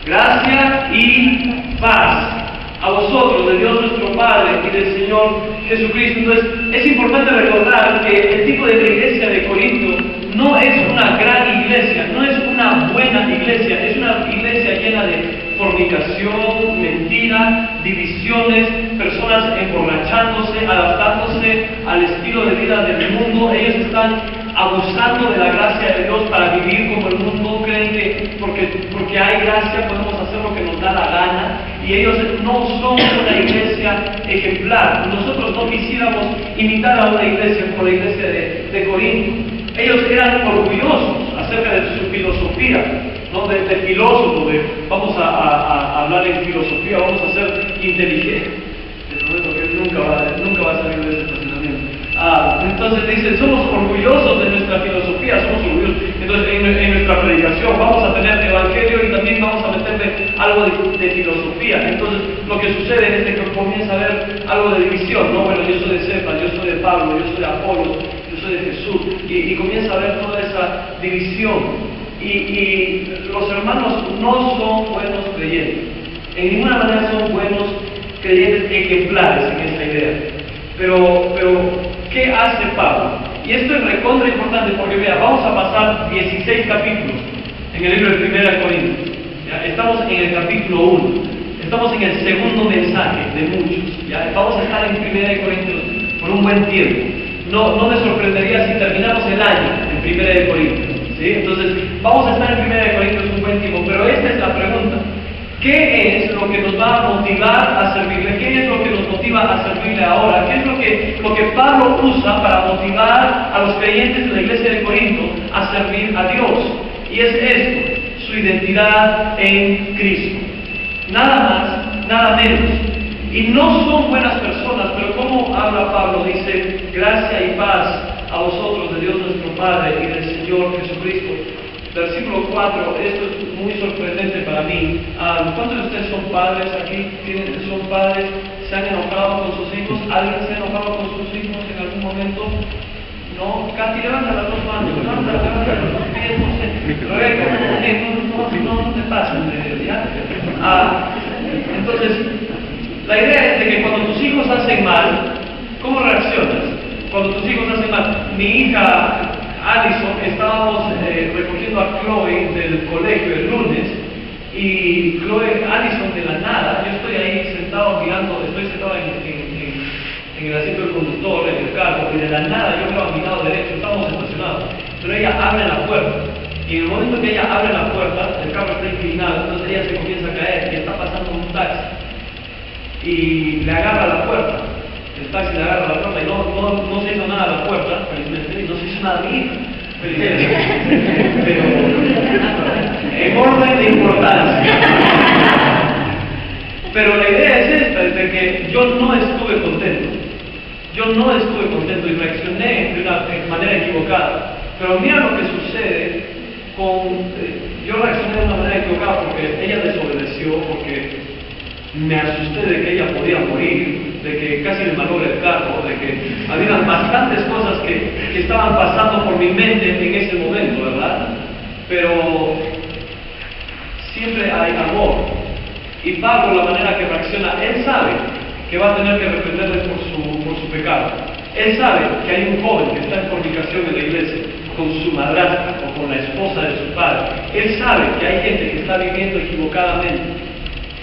Gracia y paz a vosotros, de Dios nuestro Padre y del Señor Jesucristo. Entonces, es importante recordar que el tipo de iglesia de Corinto no es una gran iglesia, no es una buena iglesia, es una iglesia llena de fornicación, mentira, divisiones, personas emborrachándose, adaptándose al estilo de vida del mundo. Ellos están abusando de la gracia de Dios para vivir como el mundo. Creen que porque hay gracia podemos hacer lo que nos da la gana, y ellos no son una iglesia ejemplar. Nosotros no quisiéramos imitar a una iglesia como la iglesia de Corinto. Ellos eran orgullosos acerca de su filosofía, ¿no? De filósofo, vamos a hablar en filosofía, vamos a ser inteligentes. Te prometo que nunca va a salir de ese estacionamiento. Entonces dicen, somos orgullosos de nuestra filosofía, somos orgullosos. Entonces en nuestra predicación vamos a tener evangelio y también vamos a meterle algo de filosofía. Entonces lo que sucede es que comienza a haber algo de división, ¿no? Bueno, yo soy de Cefas, yo soy de Pablo, yo soy de Apolos, yo soy de Jesús, y comienza a haber toda esa división. Y los hermanos no son buenos creyentes, en ninguna manera son buenos creyentes ejemplares en esta idea. Pero ¿qué hace Pablo? Y esto es recontra importante porque vea, vamos a pasar 16 capítulos en el libro de 1 Corintios. ¿Ya? Estamos en el capítulo 1, estamos en el segundo mensaje de muchos. ¿Ya? Vamos a estar en 1 Corintios por un buen tiempo. No me sorprendería si terminamos el año en 1 Corintios. ¿Sí? Entonces, vamos a estar en 1 Corintios un buen tiempo, pero esta es la pregunta. ¿Qué es lo que nos va a motivar a servirle? ¿Qué es lo que nos motiva a servirle ahora? ¿Qué es lo que Pablo usa para motivar a los creyentes de la iglesia de Corinto a servir a Dios? Y es esto, su identidad en Cristo. Nada más, nada menos. Y no son buenas personas, pero como habla Pablo, dice, gracia y paz a vosotros, de Dios nuestro Padre y del Señor Jesucristo. Versículo 4, esto es muy sorprendente para mí. ¿Cuántos de ustedes son padres aquí? ¿Son padres? ¿Se han enojado con sus hijos? ¿Alguien se ha enojado con sus hijos en algún momento? No, Katy, levanta las dos manos, levanta las dos pies, no sé. Rebeca, no te pases, ¿ya? Entonces, la idea es de que cuando tus hijos hacen mal, ¿cómo reaccionas? Cuando tus hijos hacen mal, mi hija Alison, estábamos recogiendo a Chloe del colegio el lunes, y Alison de la nada, yo estoy ahí sentado mirando, estoy sentado en el asiento del conductor, en el carro, y de la nada yo veo a mi lado derecho, estamos estacionados, pero ella abre la puerta, y en el momento que ella abre la puerta, el carro está inclinado, entonces ella se comienza a caer, y está pasando un taxi, y le agarra la puerta. El taxi le agarra la puerta y no se hizo nada a la puerta, felizmente, y no se hizo nada a mi hija, felizmente. Pero en orden de importancia. Pero la idea es esta, es de que yo no estuve contento. Yo no estuve contento y reaccioné de una manera equivocada. Pero mira lo que sucede yo reaccioné de una manera equivocada porque ella desobedeció, porque me asusté de que ella podía morir, de que casi me malogré el carro, de que había bastantes cosas que estaban pasando por mi mente en ese momento, ¿verdad? Pero siempre hay amor. Y Pablo, la manera que reacciona, él sabe que va a tener que reprenderles por su pecado. Él sabe que hay un joven que está en fornicación en la iglesia con su madrastra o con la esposa de su padre. Él sabe que hay gente que está viviendo equivocadamente.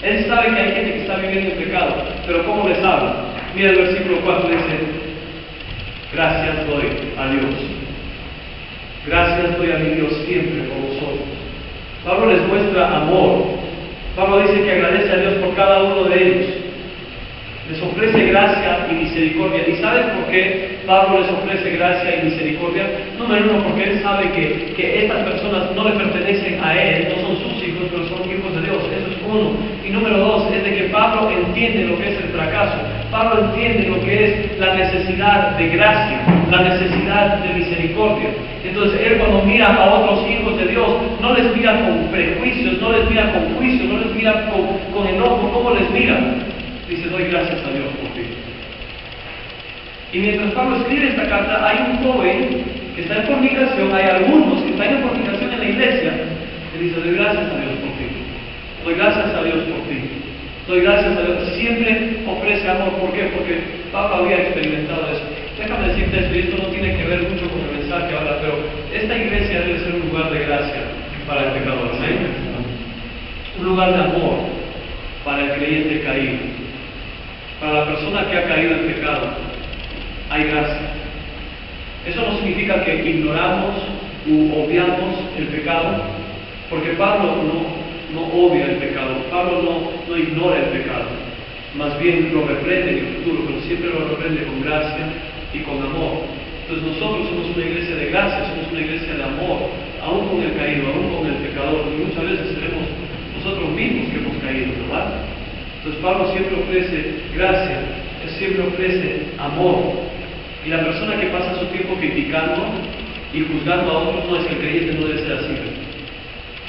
Él sabe que hay gente que está viviendo en pecado, pero ¿cómo les habla? Mira el versículo 4, dice, gracias doy a Dios. Gracias doy a mi Dios siempre por vosotros. Pablo les muestra amor. Pablo dice que agradece a Dios por cada uno de ellos. Les ofrece gracia y misericordia. ¿Y sabes por qué Pablo les ofrece gracia y misericordia? Número uno, porque él sabe que estas personas no le pertenecen a él, no son sus hijos, pero son hijos de Dios. Eso es uno. Y número dos, es de que Pablo entiende lo que es el fracaso. Pablo entiende lo que es la necesidad de gracia, la necesidad de misericordia. Entonces él, cuando mira a otros hijos de Dios, no les mira con prejuicios, no les mira con juicio, no les mira con enojo. ¿Cómo les mira? Dice, doy gracias a Dios por ti. Y mientras Pablo escribe esta carta, hay un joven que está en fornicación, hay algunos que están en fornicación en la iglesia, que dice, doy gracias a Dios por ti. Doy gracias a Dios por ti. Doy gracias a Dios. Siempre ofrece amor. ¿Por qué? Porque Pablo había experimentado eso. Déjame decirte esto, y esto no tiene que ver mucho con el mensaje ahora, pero esta iglesia debe ser un lugar de gracia para el pecador. ¿Sí? Un lugar de amor para el creyente caído. Para la persona que ha caído en pecado, hay gracia. Eso no significa que ignoramos u obviamos el pecado, porque Pablo no obvia el pecado, Pablo no ignora el pecado, más bien lo reprende en el futuro, pero siempre lo reprende con gracia y con amor. Entonces nosotros somos una iglesia de gracia, somos una iglesia de amor, aún con el caído, aún con el pecador, y muchas veces seremos nosotros mismos que hemos caído, ¿verdad? Entonces Pablo siempre ofrece gracia, él siempre ofrece amor, y la persona que pasa su tiempo criticando y juzgando a otros no es que el creyente no debe ser así.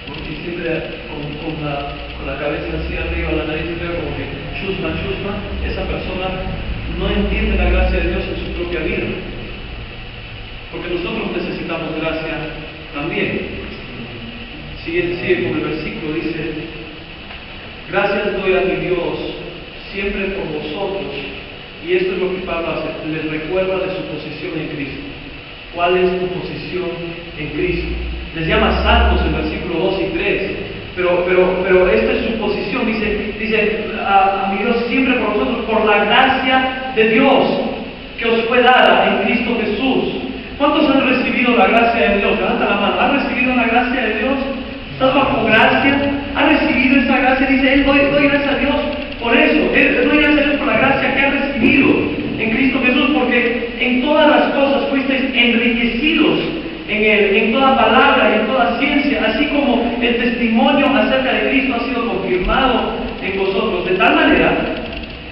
Y siempre con la cabeza así arriba, la nariz arriba, como que chusma, esa persona no entiende la gracia de Dios en su propia vida. Porque nosotros necesitamos gracia también. Sigue con el versículo, dice: gracias doy a mi Dios siempre por vosotros. Y esto es lo que Pablo hace, les recuerda de su posición en Cristo. ¿Cuál es tu posición en Cristo? Les llama santos en versículo 2 y 3, pero esta es su posición, dice a mi Dios siempre por vosotros, por la gracia de Dios que os fue dada en Cristo Jesús. ¿Cuántos han recibido la gracia de Dios? Levanta la mano. ¿Has recibido la gracia de Dios? ¿Estás bajo gracia? ¿Has recibido esa gracia? Dice él, doy gracias a Dios por eso. Doy gracias a Dios por la gracia que has recibido en Cristo Jesús, porque en todas las cosas fuisteis enriquecidos en Él, en toda palabra y en toda ciencia, así como el testimonio acerca de Cristo ha sido confirmado en vosotros, de tal manera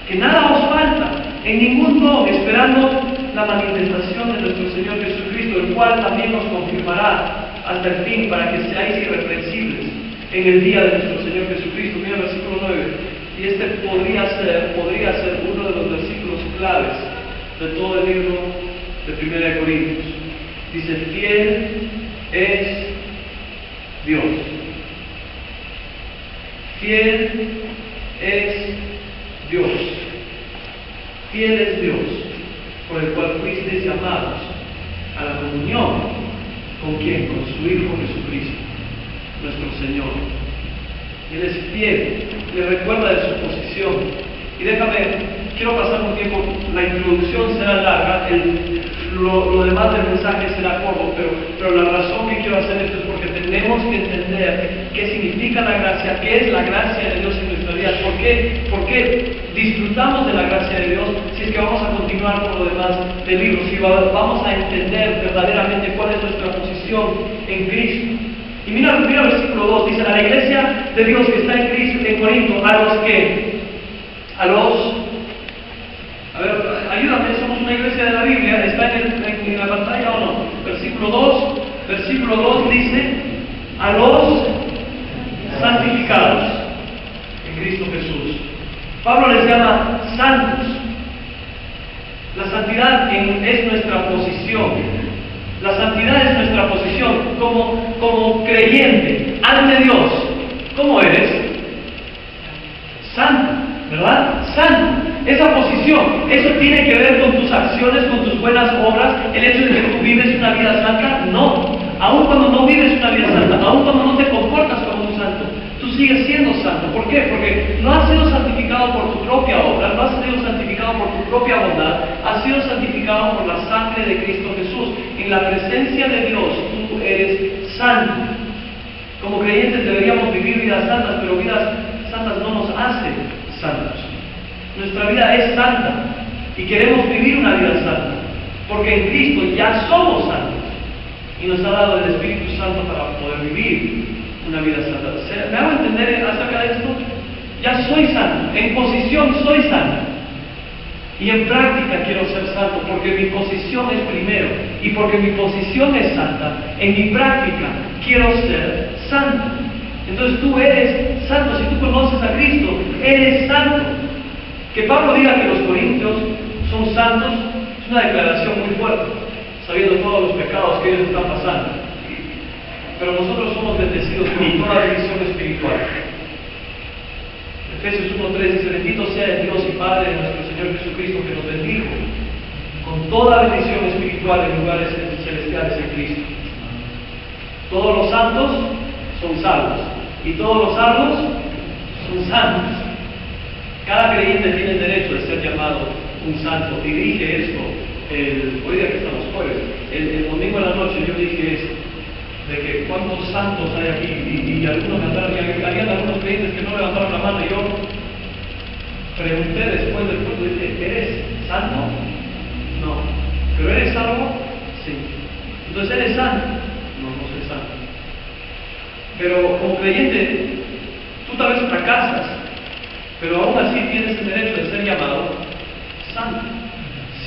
que nada os falta en ningún don, esperando la manifestación de nuestro Señor Jesucristo, el cual también nos confirmará hasta el fin, para que seáis irreprensibles en el día de nuestro Señor Jesucristo. Mira el versículo 9, y este podría ser uno de los versículos claves de todo el libro de 1 Corintios. Dice: fiel es Dios. Fiel es Dios. Fiel es Dios, por el cual fuisteis llamados a la comunión. ¿Con quién? Con su Hijo Jesucristo, nuestro Señor. Él es fiel, le recuerda de su posición. Y quiero pasar un tiempo, la introducción será larga, lo demás del mensaje será corto, pero la razón que quiero hacer esto es porque tenemos que entender qué significa la gracia, qué es la gracia de Dios en nuestra vida, por qué disfrutamos de la gracia de Dios si es que vamos a continuar con lo demás del libro, si vamos a entender verdaderamente cuál es nuestra posición en Cristo. Y mira el versículo 2, dice: a la iglesia de Dios que está en Cristo, en Corinto, ayúdame, somos una iglesia de la Biblia, ¿está en la pantalla o no? Versículo 2 dice: a los santificados en Cristo Jesús. Pablo les llama santos. La santidad es nuestra posición. La santidad es nuestra posición como creyente ante Dios. ¿Cómo eres? Santo, ¿verdad? Santo. Esa posición, eso tiene que ver con tus acciones, con tus buenas obras, el hecho de que tú vives una vida santa. No, aun cuando no vives una vida santa, aun cuando no te comportas como un santo, tú sigues siendo santo. ¿Por qué? Porque no has sido santificado por tu propia obra, no has sido santificado por tu propia bondad, has sido santificado por la sangre de Cristo Jesús. En la presencia de Dios tú eres santo. Como creyentes deberíamos vivir vidas santas, pero vidas santas no nos hacen santos. Nuestra vida es santa y queremos vivir una vida santa, porque en Cristo ya somos santos y nos ha dado el Espíritu Santo para poder vivir una vida santa. ¿Me hago entender acerca de esto? Ya soy santo, en posición soy santo, y en práctica quiero ser santo, porque mi posición es primero, y porque mi posición es santa, en mi práctica quiero ser santo. Entonces tú eres santo, si tú conoces a Cristo, eres santo. Que Pablo diga que los corintios son santos es una declaración muy fuerte, sabiendo todos los pecados que ellos están pasando. Pero nosotros somos bendecidos con toda bendición espiritual. 3 dice: bendito sea el Dios y Padre de nuestro Señor Jesucristo, que nos bendijo con toda bendición espiritual en lugares celestiales en Cristo. Todos los santos son salvos, y todos los salvos son santos. Cada creyente tiene el derecho de ser llamado un santo. Y dije esto, hoy día que estamos jueves, el domingo en la noche yo dije esto, de que cuántos santos hay aquí, y algunos levantaron, y habían algunos creyentes que no levantaron la mano, y yo pregunté después del culto, dije: ¿eres santo? No. ¿Pero eres salvo? Sí. Entonces, ¿eres santo? No, no soy santo. Pero como creyente, tú tal vez fracasas, pero aún así tienes el derecho de ser llamado santo.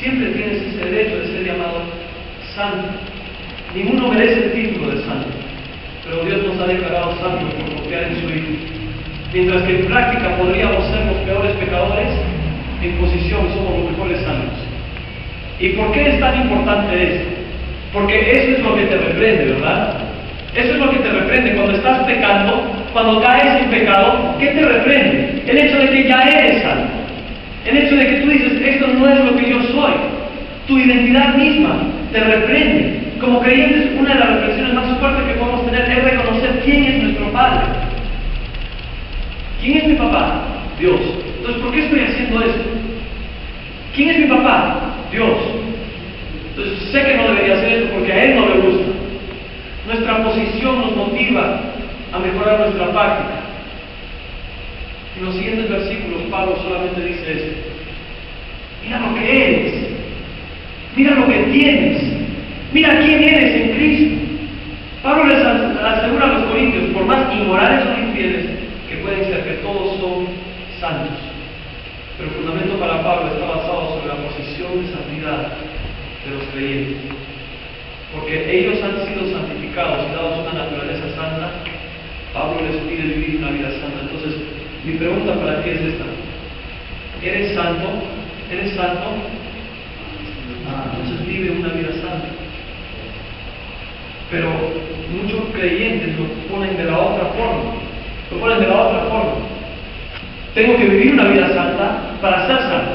Siempre tienes ese derecho de ser llamado santo. Ninguno merece el título de santo, pero Dios nos ha declarado santos por confiar en su Hijo. Mientras que en práctica podríamos ser los peores pecadores, en posición somos los mejores santos. ¿Y por qué es tan importante esto? Porque eso es lo que te reprende, ¿verdad? Eso es lo que te reprende cuando estás pecando, cuando caes en pecado. ¿Qué te reprende? El hecho de que ya eres santo. El hecho de que tú dices: esto no es lo que yo soy. Tu identidad misma te reprende. Como creyentes, una de las reflexiones más fuertes que podemos tener es reconocer quién es nuestro Padre. ¿Quién es mi papá? Dios. Entonces, ¿por qué estoy haciendo esto? ¿Quién es mi papá? Dios. Entonces, sé que no debería hacer esto porque a Él no le gusta. Nuestra posición nos motiva a mejorar nuestra práctica. En los siguientes versículos, Pablo solamente dice esto: mira lo que eres, mira lo que tienes, mira quién eres en Cristo. Pablo les asegura a los corintios, por más inmorales o infieles que pueden ser, que todos son santos. Pero el fundamento para Pablo está basado sobre la posición de santidad de los creyentes. Porque ellos han sido santificados y dados una naturaleza santa, Pablo les pide vivir una vida santa. Entonces, mi pregunta para ti es esta: ¿eres santo? ¿Eres santo? Entonces vive una vida santa. Pero muchos creyentes lo ponen de la otra forma. Tengo que vivir una vida santa para ser santo,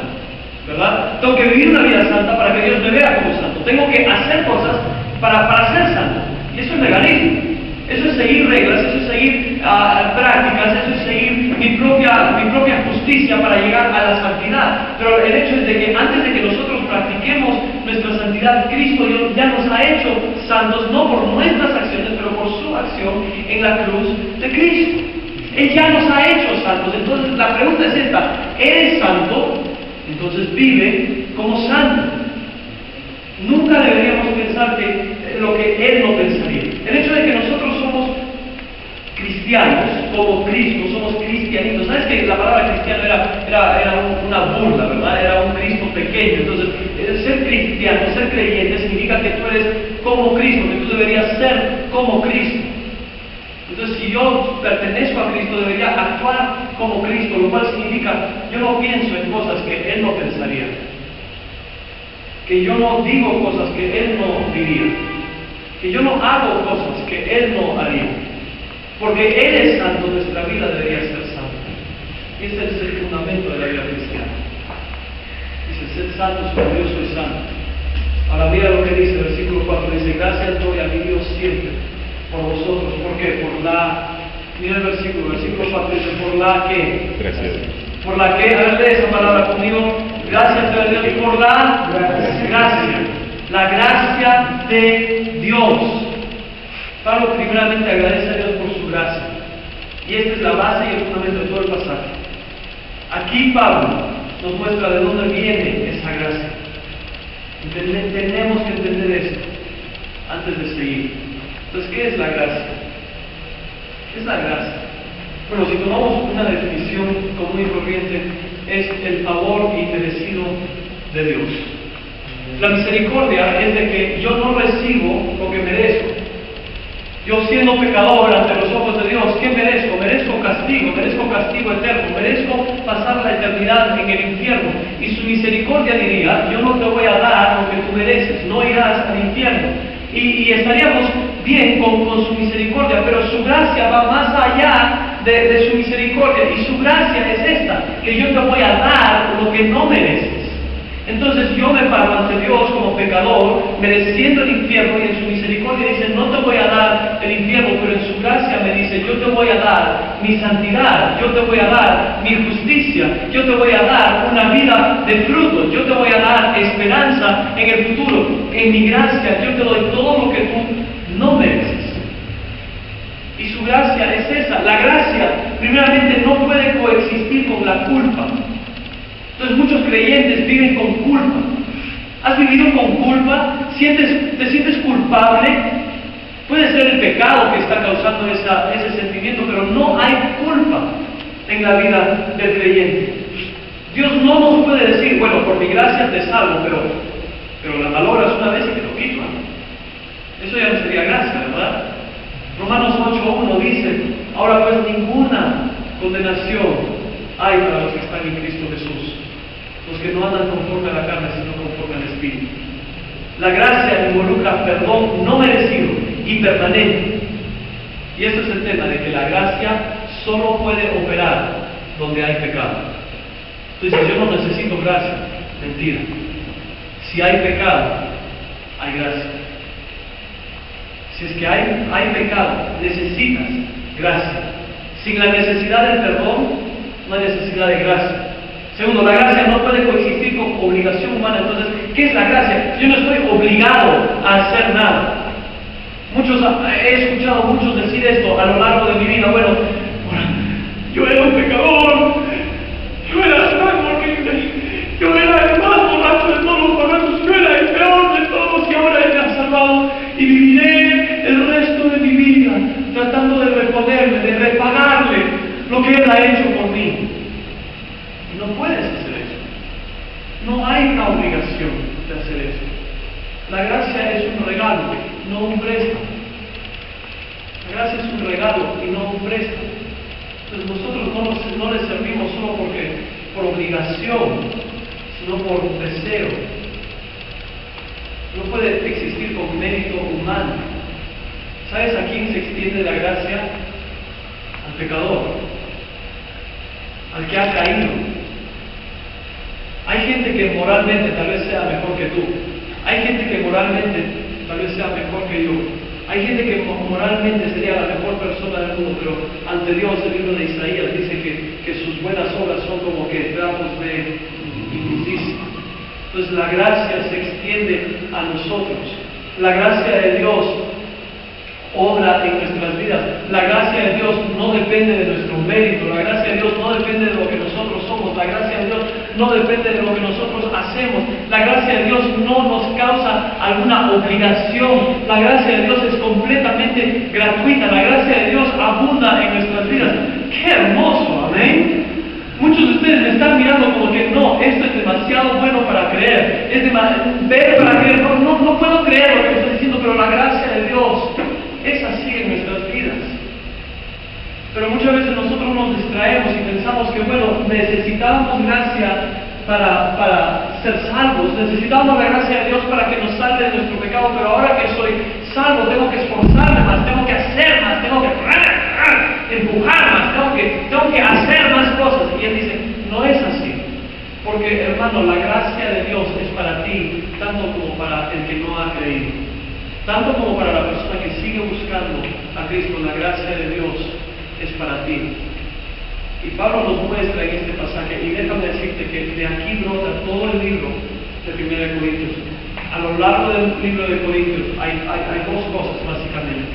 ¿verdad? Tengo que vivir una vida santa para que Dios me vea como santo. Tengo que hacer cosas para ser santo. Y eso es legalismo. Eso es seguir reglas, eso es seguir prácticas, eso es seguir mi propia justicia para llegar a la santidad. Pero el hecho es de que antes de que nosotros practiquemos nuestra santidad, Cristo ya nos ha hecho santos, no por nuestras acciones, pero por su acción en la cruz de Cristo. Él ya nos ha hecho santos. Entonces la pregunta es esta: ¿eres santo? Entonces vive como santo. Nunca deberíamos pensar que lo que Él no pensaría. El hecho de que nosotros somos cristianos como Cristo, somos cristianitos. ¿Sabes que la palabra cristiano era una burla, ¿verdad? Era un Cristo pequeño. Entonces, ser cristiano, ser creyente, significa que tú eres como Cristo, que tú deberías ser como Cristo. Entonces, si yo pertenezco a Cristo, debería actuar como Cristo, lo cual significa, yo no pienso en cosas que Él no pensaría, que yo no digo cosas que Él no diría, que yo no hago cosas que Él no haría. Porque Él es santo, nuestra vida debería ser santa. Y ese es el fundamento de la vida cristiana. Dice: sed santos como yo soy santo. Ahora mira lo que dice el versículo 4, dice: gracias doy a mi Dios siempre por vosotros. ¿Por qué? Mira el versículo 4 dice: por la que. Gracias. Por la que, a ver, lee esa palabra conmigo. Gracias doy a Dios por la gracia. La gracia de Dios. Pablo primeramente agradece a Dios por su gracia. Y esta es la base y el fundamento de todo el pasaje. Aquí Pablo nos muestra de dónde viene esa gracia. Tenemos que entender esto antes de seguir. Entonces, ¿qué es la gracia? ¿Qué es la gracia? Bueno, si tomamos una definición común y corriente, es el favor inmerecido de Dios. La misericordia es de que yo no recibo lo que merezco. Yo, siendo pecador ante los ojos de Dios, ¿qué merezco? Merezco castigo eterno, merezco pasar la eternidad en el infierno. Y su misericordia diría: yo no te voy a dar lo que tú mereces, no irás al infierno. Y estaríamos bien con su misericordia, pero su gracia va más allá de su misericordia. Y su gracia es esta, que yo te voy a dar lo que no mereces. Entonces yo me paro ante Dios como pecador, mereciendo el infierno, y en su misericordia dice, no te voy a dar el infierno, pero en su gracia me dice, yo te voy a dar mi santidad, yo te voy a dar mi justicia, yo te voy a dar una vida de fruto, yo te voy a dar esperanza en el futuro. En mi gracia yo te doy todo lo que tú no mereces. Y su gracia es esa. La gracia, primeramente, no puede coexistir con la culpa. Entonces muchos creyentes viven con culpa. ¿Has vivido con culpa? ¿Te sientes culpable? Puede ser el pecado que está causando ese sentimiento, pero no hay culpa en la vida del creyente. Dios no nos puede decir, bueno, por mi gracia te salvo, pero la valoras una vez y te lo quito. Eso ya no sería gracia, ¿verdad? Romanos 8:1 dice, ahora pues ninguna condenación hay para los que están en Cristo Jesús, los que no andan conforme a la carne, sino conforme al Espíritu. La gracia involucra perdón no merecido y permanente. Y este es el tema de que la gracia solo puede operar donde hay pecado. Entonces, yo no necesito gracia. Mentira. Si hay pecado, hay gracia. Si es que hay pecado, necesitas gracia. Sin la necesidad del perdón, no hay necesidad de gracia. Segundo, la gracia no puede coexistir con obligación humana. Entonces, ¿qué es la gracia? Yo no estoy obligado a hacer nada. He escuchado muchos decir esto a lo largo de mi vida. Bueno, yo era un pecador, yo era el más borracho de todos los borrachos, yo era el peor de todos, y ahora Él me ha salvado y viviré el resto de mi vida tratando de reponerme, de repagarle lo que Él ha hecho por mí. Y no puedes hacer eso. No hay una obligación de hacer eso. La gracia es un regalo, no un préstamo. La gracia es un regalo y no un préstamo. Entonces nosotros no le servimos solo por obligación, sino por deseo. No puede existir con mérito humano. ¿Sabes a quién se extiende la gracia? Al pecador, al que ha caído. Hay gente que moralmente tal vez sea mejor que tú. Hay gente que moralmente tal vez sea mejor que yo. Hay gente que moralmente sería la mejor persona del mundo, pero ante Dios, el libro de Isaías dice que sus buenas obras son como que trapos de injusticia. Entonces la gracia se extiende a nosotros. La gracia de Dios obra en nuestras vidas. La gracia de Dios no depende de nuestro mérito. La gracia de Dios no depende de lo que nosotros somos. La gracia de Dios no depende de lo que nosotros hacemos. La gracia de Dios no nos causa alguna obligación. La gracia de Dios es completamente gratuita. La gracia de Dios abunda en nuestras vidas. ¡Qué hermoso! Amén. Muchos de ustedes me están mirando como que no, esto es demasiado bueno para creer. Ver para creer. No puedo creer lo que me está diciendo, pero la gracia de Dios es así en nuestras vidas. Pero muchas veces nosotros nos distraemos y pensamos que, bueno, necesitamos gracia para ser salvos, necesitamos la gracia de Dios para que nos salve de nuestro pecado, pero ahora que soy salvo tengo que esforzarme más, tengo que hacer más, tengo que empujar más, tengo que hacer más cosas. Y Él dice, no es así. Porque, hermano, la gracia de Dios es para ti, tanto como para el que no ha creído. Tanto como para la persona que sigue buscando a Cristo, la gracia de Dios es para ti. Y Pablo nos muestra en este pasaje, y déjame decirte que de aquí brota todo el libro de 1 Corintios. A lo largo del libro de Corintios hay dos cosas básicamente: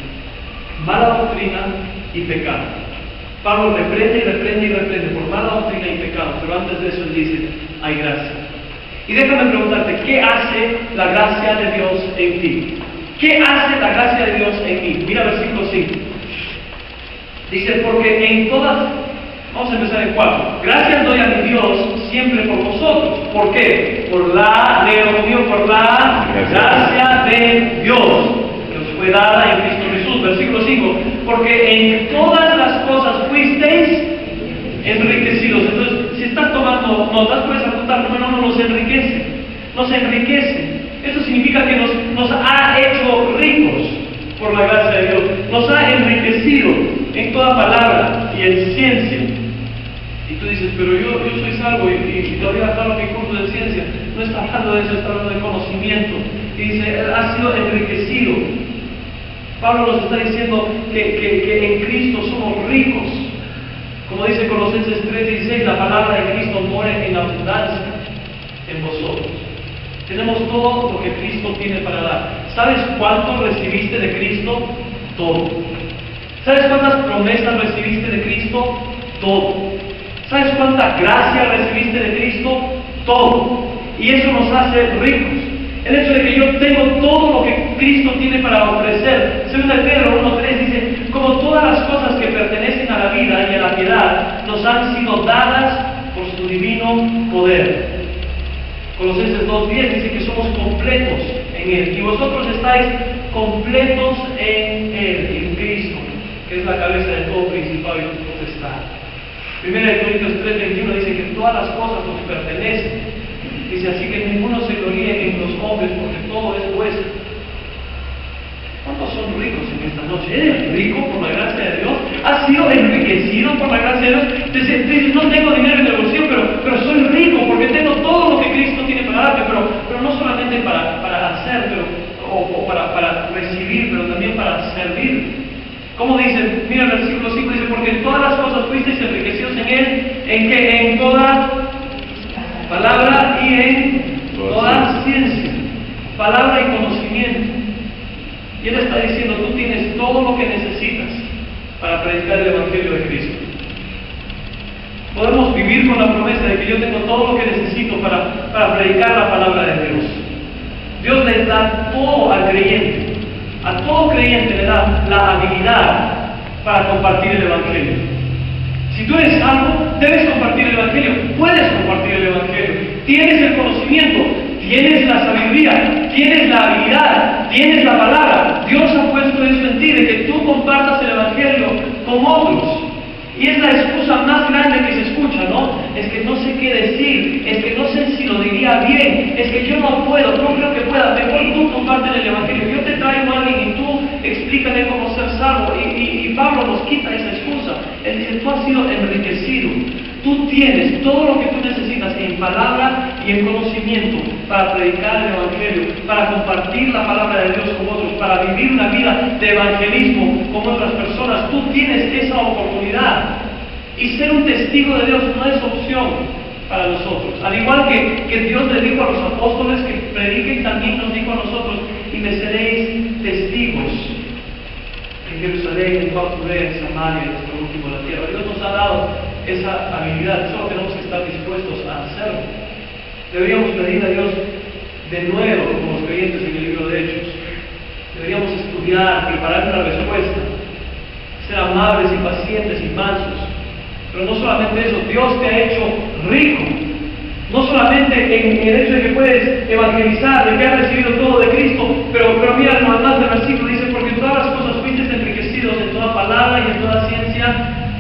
mala doctrina y pecado. Pablo reprende por mala doctrina y pecado, pero antes de eso él dice, hay gracia. Y déjame preguntarte, ¿qué hace la gracia de Dios en ti? ¿Qué hace la gracia de Dios en mí? Mira versículo 5. Dice, porque en todas... Vamos a empezar en 4. Gracias doy a mi Dios siempre por vosotros. ¿Por qué? Por la gracia de Dios que os fue dada en Cristo Jesús. Versículo 5. Porque en todas las cosas fuisteis enriquecidos. Entonces, si estás tomando notas, puedes apuntar, no, nos enriquece. Nos enriquece. Eso significa que nos ha hecho ricos por la gracia de Dios. Nos ha enriquecido. en toda palabra y en ciencia. Y tú dices, pero yo soy salvo y todavía acabo mi curso de ciencia. No está hablando de eso, está hablando de conocimiento. Y dice, ha sido enriquecido. Pablo nos está diciendo que en Cristo somos ricos. Como dice Colosenses 3:16, la palabra de Cristo mora en abundancia en vosotros. Tenemos todo lo que Cristo tiene para dar. ¿Sabes cuánto recibiste de Cristo? Todo. ¿Sabes cuántas promesas recibiste de Cristo? Todo. ¿Sabes cuánta gracia recibiste de Cristo? Todo. Y eso nos hace ricos. El hecho de que yo tengo todo lo que Cristo tiene para ofrecer. 2 Pedro 1:3 dice, como todas las cosas que pertenecen a la vida y a la piedad nos han sido dadas por su divino poder. Colosenses 2:10 dice que somos completos en Él. Y vosotros estáis completos en Él, en Cristo, que es la cabeza de todo principado y potestad. 1 Corintios 3:21 dice que todas las cosas nos pertenecen. Dice así que ninguno se gloríe en los hombres porque todo es vuestro. ¿Cuántos son ricos en esta noche? ¿Eres rico por la gracia de Dios? ¿Has sido enriquecido por la gracia de Dios? Te dices, no tengo dinero en el bolsillo, pero soy rico porque tengo todo lo que Cristo tiene para darme, pero no solamente para hacer, o para recibir, pero también para servir. ¿Cómo dice? Mira el versículo 5, dice, porque en todas las cosas fuisteis enriquecidos en Él, ¿en qué? En toda palabra y en toda ciencia, palabra y conocimiento. Y Él está diciendo, tú tienes todo lo que necesitas para predicar el Evangelio de Cristo. Podemos vivir con la promesa de que yo tengo todo lo que necesito para predicar la palabra de Dios. Dios les da todo al creyente. A todo creyente le da la habilidad para compartir el Evangelio. Si tú eres salvo, debes compartir el Evangelio. Puedes compartir el Evangelio. Tienes el conocimiento, tienes la sabiduría, tienes la habilidad, tienes la palabra. Dios ha puesto eso en ti, de que tú compartas el Evangelio con otros. Y es la excusa más grande que se escucha, ¿no? Es que no sé qué decir, es que no sé si lo diría bien, es que yo no puedo, no creo que pueda. Mejor tú comparte el Evangelio. Yo te traigo a alguien y tú explícale cómo ser salvo. Y Pablo nos quita esa excusa. Él dice, tú has sido enriquecido. Tú tienes todo lo que tú necesitas en palabra y en conocimiento para predicar el Evangelio, para compartir la palabra de Dios con otros, para vivir una vida de evangelismo con otras personas. Tú tienes esa oportunidad. Y ser un testigo de Dios no es opción para nosotros. Al igual que Dios le dijo a los apóstoles que prediquen, también nos dijo a nosotros, y me seréis testigos en Jerusalén, en toda Judea, en Samaria, y hasta el último de la tierra. Dios nos ha dado esa habilidad, solo tenemos que estar dispuestos a hacerlo. Deberíamos pedir a Dios de nuevo, como los creyentes en el libro de Hechos. Deberíamos estudiar, preparar una respuesta, ser amables y pacientes y mansos. Pero no solamente eso, Dios te ha hecho rico. No solamente en el hecho de que puedes evangelizar, de que has recibido todo de Cristo, pero mira más del versículo, dice, porque en todas las cosas fuiste enriquecidos en toda palabra y en toda ciencia,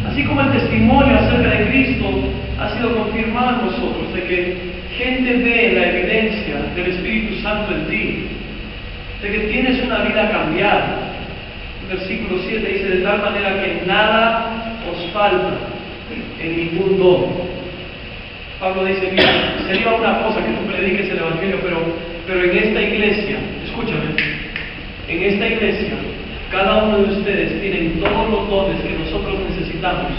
así como el testimonio acerca de Cristo ha sido confirmado en nosotros, de que gente ve la evidencia del Espíritu Santo en ti, de que tienes una vida cambiada. El versículo 7 dice, de tal manera que nada os falta en ningún don. Pablo dice, mira, sería una cosa que tú prediques el Evangelio, pero en esta iglesia, escúchame, en esta iglesia, cada uno de ustedes tienen todos los dones que nosotros necesitamos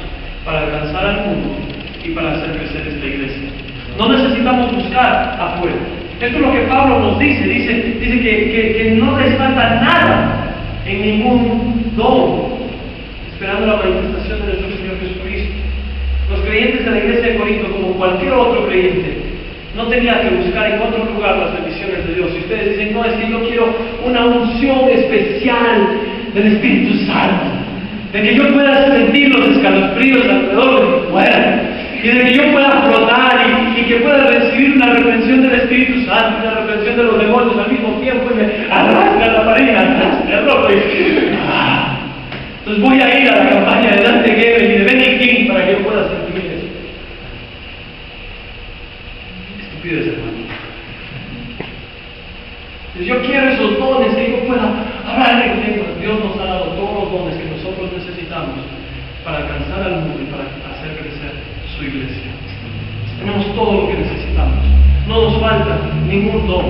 para alcanzar al mundo y para hacer crecer esta iglesia. No necesitamos buscar afuera. Esto es lo que Pablo nos dice que no les falta nada en ningún don, esperando la manifestación de nuestro Señor Jesucristo. Los creyentes de la iglesia de Corinto, como cualquier otro creyente, no tenía que buscar en otro lugar las bendiciones de Dios. Si ustedes dicen, no, es que yo quiero una unción especial del Espíritu Santo, de que yo pueda sentir los escalofríos alrededor de mi cuerpo, y de que yo pueda flotar y que pueda recibir una reprensión del Espíritu Santo, una reprensión de los demonios al mismo tiempo, y me arrastra la pared y me arrastra el rojo. Entonces voy a ir a la campaña de Dante Gebel y de Benny King para que yo pueda sentir eso. Estupidez, hermano. Entonces yo quiero esos dones, que yo pueda hablar en lenguas. Dios nos ha dado todos los dones que nosotros necesitamos ningún don.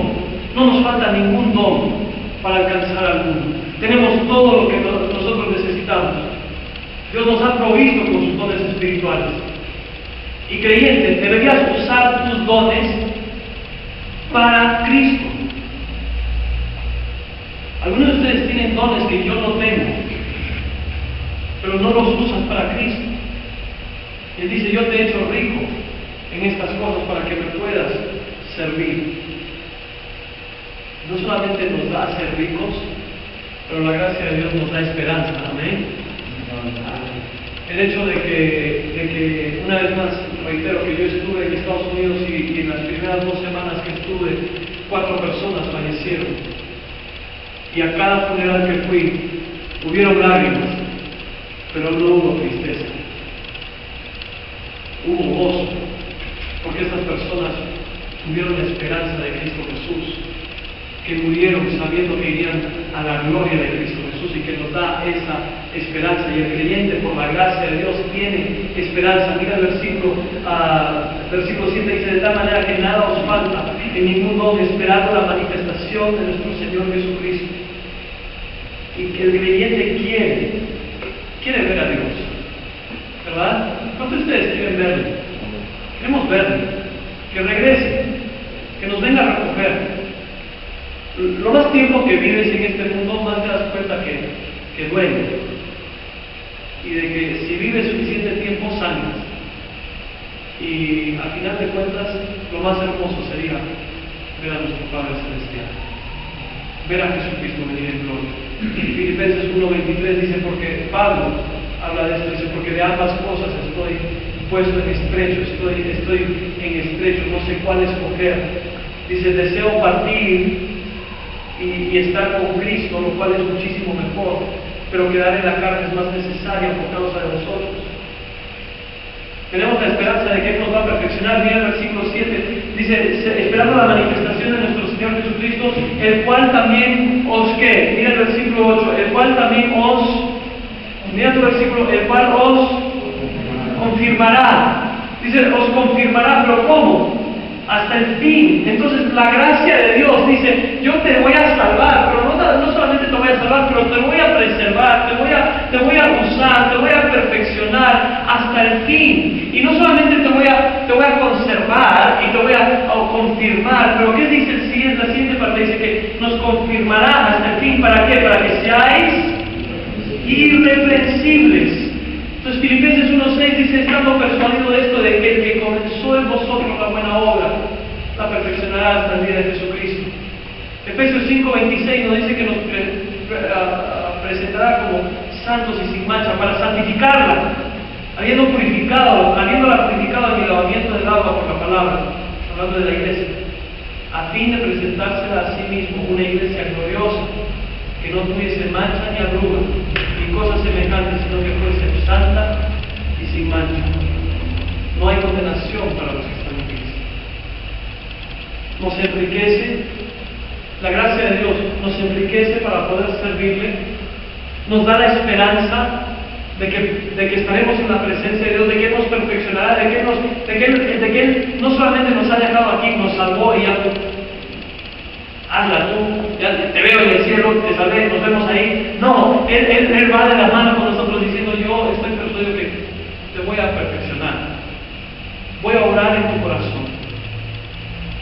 No nos falta ningún don para alcanzar al mundo. Tenemos todo lo que nosotros necesitamos. Dios nos ha provisto con sus dones espirituales. Y creyente, deberías usar tus dones para Cristo. Algunos de ustedes tienen dones que yo no tengo, pero no los usan para Cristo. Él dice, yo te he hecho rico en estas cosas para que me puedas servir. No solamente nos da a ser ricos, pero la gracia de Dios nos da esperanza. Amén. El hecho de que una vez más, reitero que yo estuve en Estados Unidos y en las primeras 2 semanas que estuve, 4 personas fallecieron. Y a cada funeral que fui, hubieron lágrimas, pero no hubo tristeza. Hubo gozo, porque estas personas tuvieron la esperanza de Cristo Jesús, que murieron sabiendo que irían a la gloria de Cristo Jesús y que nos da esa esperanza. Y el creyente, por la gracia de Dios, tiene esperanza. Mira el versículo 7 dice, de tal manera que nada os falta en ningún don, esperando la manifestación de nuestro Señor Jesucristo. Y que el creyente quiere ver a Dios, ¿verdad? ¿Cuántos de ustedes quieren verlo? Queremos verlo, que regrese, que nos venga a recoger. Lo más tiempo que vives en este mundo, más te das cuenta que duele. Y de que si vives suficiente tiempo, sanas. Y al final de cuentas, lo más hermoso sería ver a nuestro Padre Celestial, ver a Jesucristo venir en gloria. Filipenses 1:23 dice, porque Pablo habla de esto, dice, porque de ambas cosas estoy puesto en estrecho, estoy en estrecho, no sé cuál escoger. Dice, deseo partir y estar con Cristo, lo cual es muchísimo mejor, pero quedar en la carne es más necesaria por causa de vosotros. Tenemos la esperanza de que Él nos va a perfeccionar. Mira el versículo 7, dice, esperando la manifestación de nuestro Señor Jesucristo, el cual también os, ¿qué? Mira el versículo 8, el cual también mira tu versículo, el cual os confirmará. Dice, os confirmará, pero ¿cómo? Hasta el fin. Entonces la gracia de Dios dice, yo te voy a salvar, pero no solamente te voy a salvar, pero te voy a preservar, te voy a usar, te voy a perfeccionar hasta el fin. Y no solamente te voy a conservar y te voy a confirmar, pero ¿qué dice la siguiente parte? Dice que nos confirmará hasta el fin. ¿Para qué? Para que seáis irreprensibles. Entonces Filipenses 1:6 dice, estando persuadido de esto, de que el que comenzó en vosotros la buena obra, la perfeccionará hasta el día de Jesucristo. Efesios 5:26 nos dice que nos presentará como santos y sin mancha para santificarla, habiéndola purificado en el lavamiento del agua por la palabra, hablando de la iglesia, a fin de presentársela a sí mismo una iglesia gloriosa, que no tuviese mancha ni arruga, ni cosas semejantes, sino que fuese santa y sin mancha. No hay condenación para los que están en Cristo. Nos enriquece, la gracia de Dios nos enriquece para poder servirle, nos da la esperanza de que estaremos en la presencia de Dios, de que Él nos perfeccionará, de que Él no solamente nos ha dejado aquí, nos salvó y ya hazla tú, ya te veo en el cielo, te salvé, nos vemos ahí. No, Él va de la mano con nosotros diciendo, yo estoy persuadido que te voy a perfeccionar, voy a orar en tu corazón.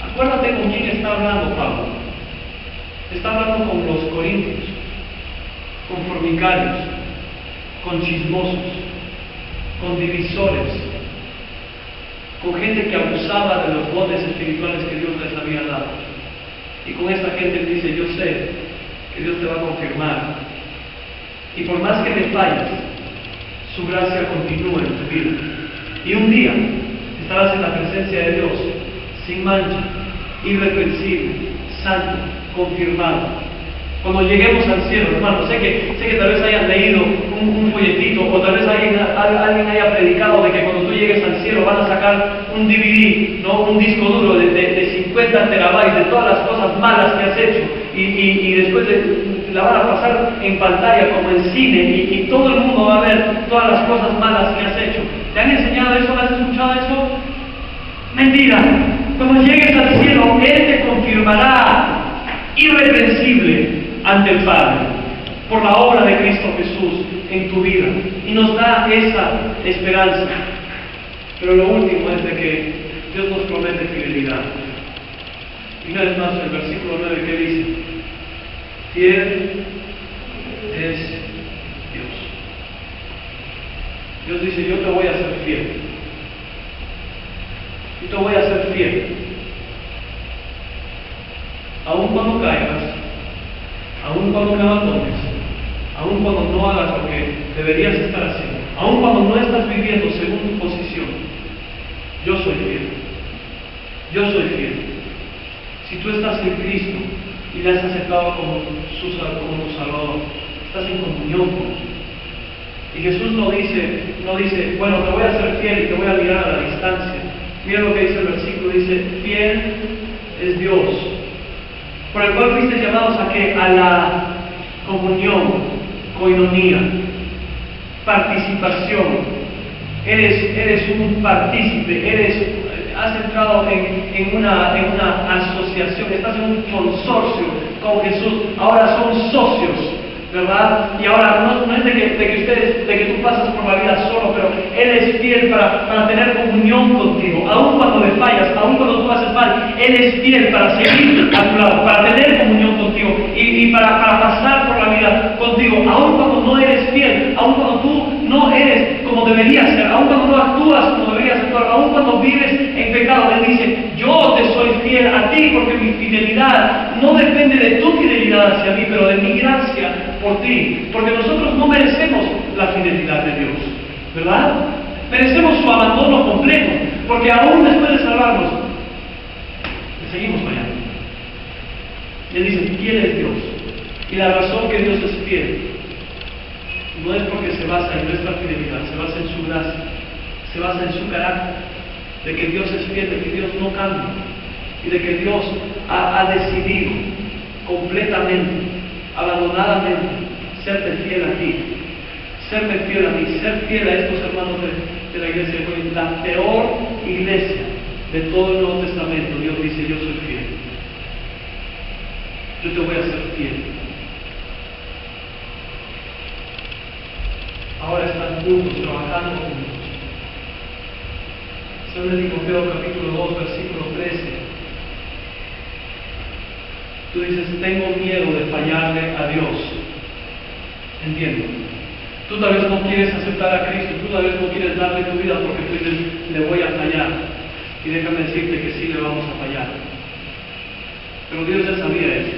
Acuérdate con quién está hablando Pablo. Está hablando con los corintios, con fornicarios, con chismosos, con divisores, con gente que abusaba de los dones espirituales que Dios les había dado. Y con esta gente Él dice, yo sé que Dios te va a confirmar. Y por más que le falles, su gracia continúa en tu vida. Y un día estarás en la presencia de Dios, sin mancha, irreprensible, santo, confirmado. Cuando lleguemos al cielo, hermano, sé que tal vez hayan leído un folletito, o tal vez alguien haya predicado de que cuando tú llegues al cielo van a sacar un DVD, ¿no? Un disco duro de 50 terabytes de todas las cosas malas que has hecho, y después la van a pasar en pantalla como en cine, y todo el mundo va a ver todas las cosas malas que has hecho. ¿Te han enseñado eso? ¿Has escuchado eso? Mentira. Cuando llegues al cielo, Él te confirmará afirmará irreprensible ante el Padre por la obra de Cristo Jesús en tu vida, y nos da esa esperanza. Pero lo último es de que Dios nos promete fidelidad. Y una vez más, el versículo 9, ¿qué dice? Fiel es Dios. Dios dice, yo te voy a ser fiel. Yo te voy a ser fiel. Aun cuando caigas, aun cuando me abandones, aun cuando no hagas lo que deberías estar haciendo, aun cuando no estás viviendo según tu posición, yo soy fiel. Yo soy fiel. Si tú estás en Cristo y le has aceptado como tu Salvador, estás en comunión con Él. Y Jesús no dice, bueno, te voy a ser fiel y te voy a mirar a la distancia. Mira lo que dice el versículo, dice, fiel es Dios, por el cual fuiste llamados a que a la comunión, coinonía, participación. Eres un partícipe, has entrado en una asociación, estás en un consorcio con Jesús, ahora son socios, ¿verdad? Y ahora no es de que tú pasas por la vida solo, pero Él es fiel para tener comunión contigo, aun cuando le fallas, aun cuando tú haces mal, Él es fiel para seguir a tu lado, para tener comunión contigo y para pasar por la vida contigo, aun cuando no eres fiel, aun cuando tú no eres como deberías ser, aun cuando no actúas como deberías actuar, aun cuando vives en pecado. Él dice, yo te soy fiel a ti, porque mi fidelidad no depende de tu fidelidad hacia mí, pero de mi gracia por ti, porque nosotros no merecemos la fidelidad de Dios, ¿verdad? Merecemos su abandono completo, porque aún después de salvarnos, le seguimos fallando. Él dice, fiel es Dios, y la razón que Dios es fiel no es porque se basa en nuestra fidelidad, se basa en su gracia, se basa en su carácter, de que Dios es fiel, de que Dios no cambia, y de que Dios ha decidido completamente, abandonadamente, serte fiel a ti, serme fiel a mí, ser fiel a estos hermanos de la iglesia de Corinto, la peor iglesia de todo el Nuevo Testamento. Dios dice, yo soy fiel, yo te voy a ser fiel. Ahora están juntos, trabajando juntos. Según Timoteo capítulo 2, versículo 13. Tú dices, tengo miedo de fallarle a Dios. Entiendo. Tú tal vez no quieres aceptar a Cristo, tú tal vez no quieres darle tu vida porque tú dices, le voy a fallar. Y déjame decirte que sí le vamos a fallar. Pero Dios ya sabía eso.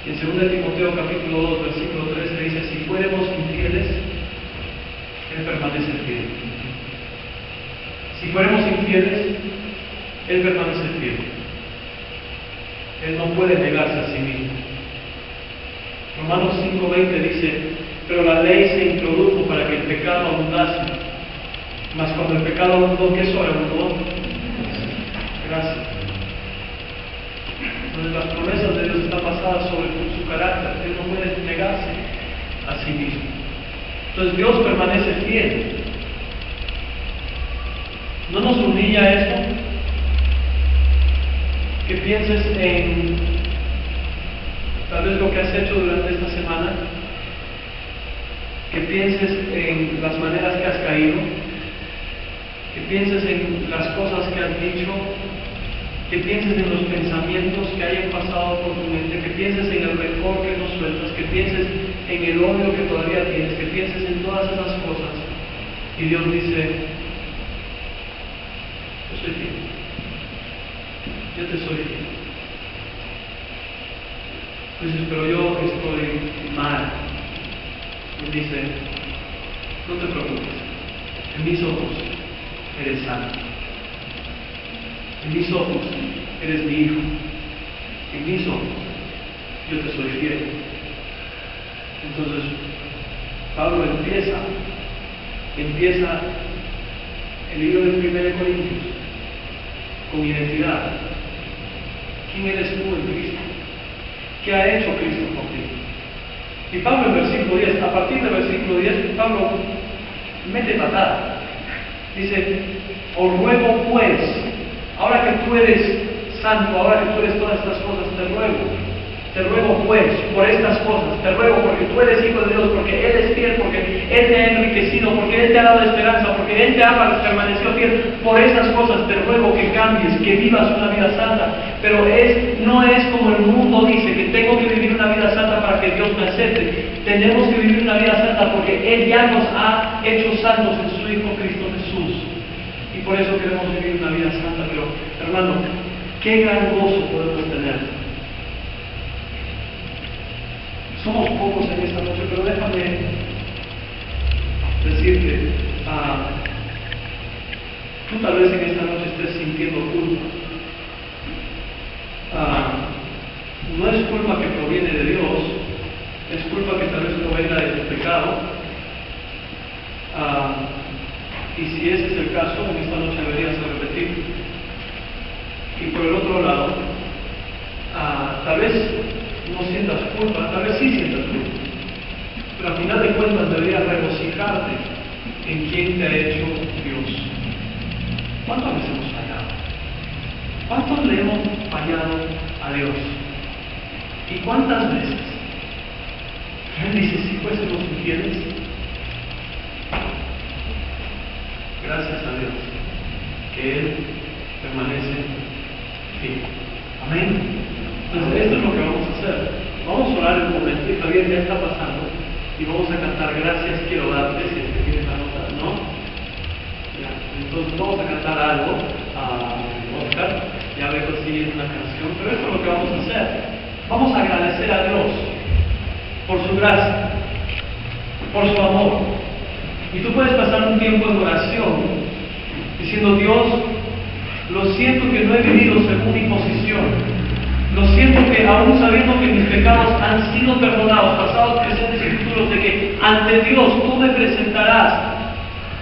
En 2 Timoteo capítulo 2, versículo 13 dice, si fuéramos infieles, Él permanece fiel. Si fuéramos infieles, Él permanece fiel. Él no puede negarse a sí mismo. Romanos 5:20 dice, pero la ley se introdujo para que el pecado abundase. Mas cuando el pecado abundó, ¿qué sobreabundó? Gracias. Entonces las promesas de Dios están basadas sobre su carácter. Él no puede negarse a sí mismo. Entonces Dios permanece fiel. ¿No nos humilla esto? Que pienses en tal vez lo que has hecho durante esta semana, que pienses en las maneras que has caído, que pienses en las cosas que has dicho, que pienses en los pensamientos que hayan pasado por tu mente, que pienses en el rencor que no sueltas, que pienses en el odio que todavía tienes, que pienses en todas esas cosas. Y Dios dice, yo soy fiel, yo te soy fiel. Tú dices, pero yo estoy mal. Él dice, no te preocupes, en mis ojos eres santo. En mis ojos eres mi hijo. En mis ojos yo te soy fiel. Entonces, Pablo empieza el libro de 1 Corintios con identidad. ¿Quién eres tú en Cristo? ¿Qué ha hecho Cristo por ti? Y Pablo en versículo 10, a partir del versículo 10, Pablo mete patada. Dice, os ruego pues, ahora que tú eres santo, ahora que tú eres todas estas cosas, te ruego pues por estas cosas, te ruego porque tú eres hijo de Dios, porque Él es fiel, porque Él te ha enriquecido, porque Él te ha dado esperanza, porque Él te ha permanecido fiel, por esas cosas te ruego que cambies, que vivas una vida santa. Pero no es como el mundo dice, que tengo que vivir una vida santa para que Dios me acepte. Tenemos que vivir una vida santa porque Él ya nos ha hecho santos en su Hijo Cristo Jesús. Y por eso queremos vivir una vida santa. Pero, hermano, qué gran gozo podemos tener. Somos pocos en esta noche, pero déjame decirte, tú tal vez en esta noche estés sintiendo culpa. No es culpa que proviene de Dios, es culpa que tal vez provenga de tu pecado. Y si ese es el caso, en esta noche deberías repetir. Y por el otro lado, tal vez no sientas culpa, tal vez sí sientas culpa, pero al final de cuentas deberías regocijarte en quién te ha hecho Dios. ¿Cuántas veces hemos fallado? ¿Cuántos le hemos fallado a Dios? ¿Y cuántas veces Él dice, si fuésemos infieles? Gracias a Dios que Él permanece fiel. Amén. Entonces, esto es lo que vamos a hacer. Vamos a orar un momento, y Javier ya está pasando, y vamos a cantar Gracias quiero darte, si es que tienes la nota, ¿no? Ya. Entonces vamos a cantar algo a Oscar, ya veo si es una canción, pero esto es lo que vamos a hacer. Vamos a agradecer a Dios por su gracia, por su amor. Y tú puedes pasar un tiempo en oración, diciendo, Dios, lo siento que no he vivido según mi posición. Lo siento que aún sabiendo que mis pecados han sido perdonados, pasados, presentes y futuros, de que ante Dios tú me presentarás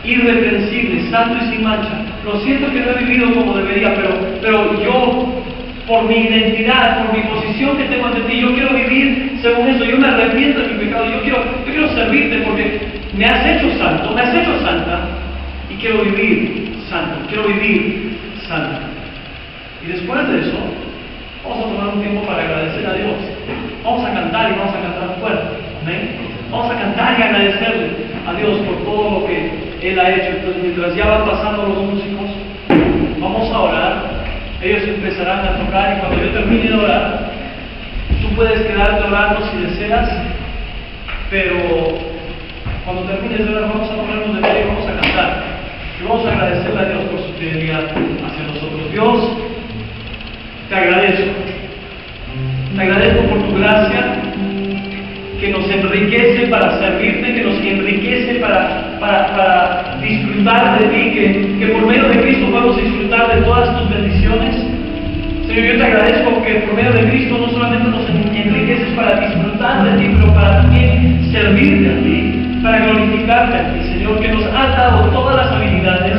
irreprensible, santo y sin mancha. Lo siento que no he vivido como debería, pero yo, por mi identidad, por mi posición que tengo ante ti, yo quiero vivir según eso. Yo me arrepiento de mi pecado, yo quiero servirte porque me has hecho santo, me has hecho santa, y quiero vivir santo, quiero vivir santa. Y después de eso, vamos a tomar un tiempo para agradecer a Dios. Vamos a cantar y vamos a cantar fuerte. Amén. Vamos a cantar y agradecerle a Dios por todo lo que Él ha hecho. Entonces, mientras ya van pasando los músicos, vamos a orar. Ellos empezarán a tocar y cuando yo termine de orar, tú puedes quedarte orando si deseas, pero cuando termines de orar vamos a ponernos de pie y vamos a cantar. Y vamos a agradecerle a Dios por su fidelidad hacia nosotros. Dios, te agradezco por tu gracia que nos enriquece para servirte, que nos enriquece para disfrutar de ti, que por medio de Cristo podemos disfrutar de todas tus bendiciones. Señor, yo te agradezco que por medio de Cristo no solamente nos enriqueces para disfrutar de ti, pero para también servirte a ti, para glorificarte a ti, Señor, que nos has dado todas las habilidades,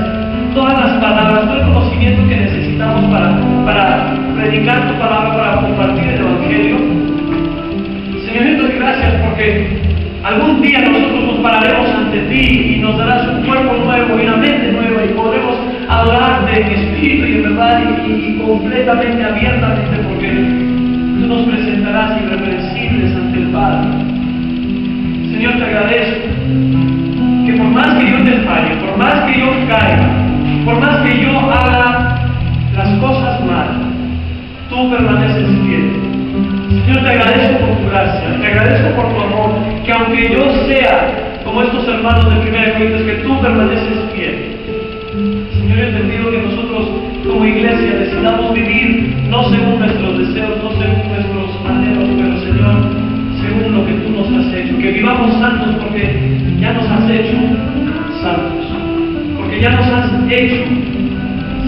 todas las palabras, todo el conocimiento que necesitamos para predicar tu palabra, para compartir el Evangelio. Señor, yo te doy gracias porque algún día nosotros nos pararemos ante ti y nos darás un cuerpo nuevo y una mente nueva y podremos adorarte en espíritu y en verdad y completamente, abiertamente, porque tú nos presentarás irreprensibles ante el Padre. Señor, te agradezco que por más que yo te falle, por más que yo caiga, por más que yo haga las cosas mal, tú permaneces fiel. Señor, te agradezco por tu gracia, te agradezco por tu amor, que aunque yo sea como estos hermanos de 1 Corintios, que tú permaneces fiel. Señor, yo te pido que nosotros como iglesia decidamos vivir no según nuestros deseos, no según nuestros anhelos, pero Señor, según lo que tú nos has hecho, que vivamos santos porque ya nos has hecho santos, porque ya nos has hecho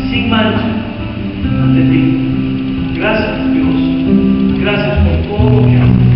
sin mancha ante ti. Gracias, Dios. Gracias por todo lo que haces.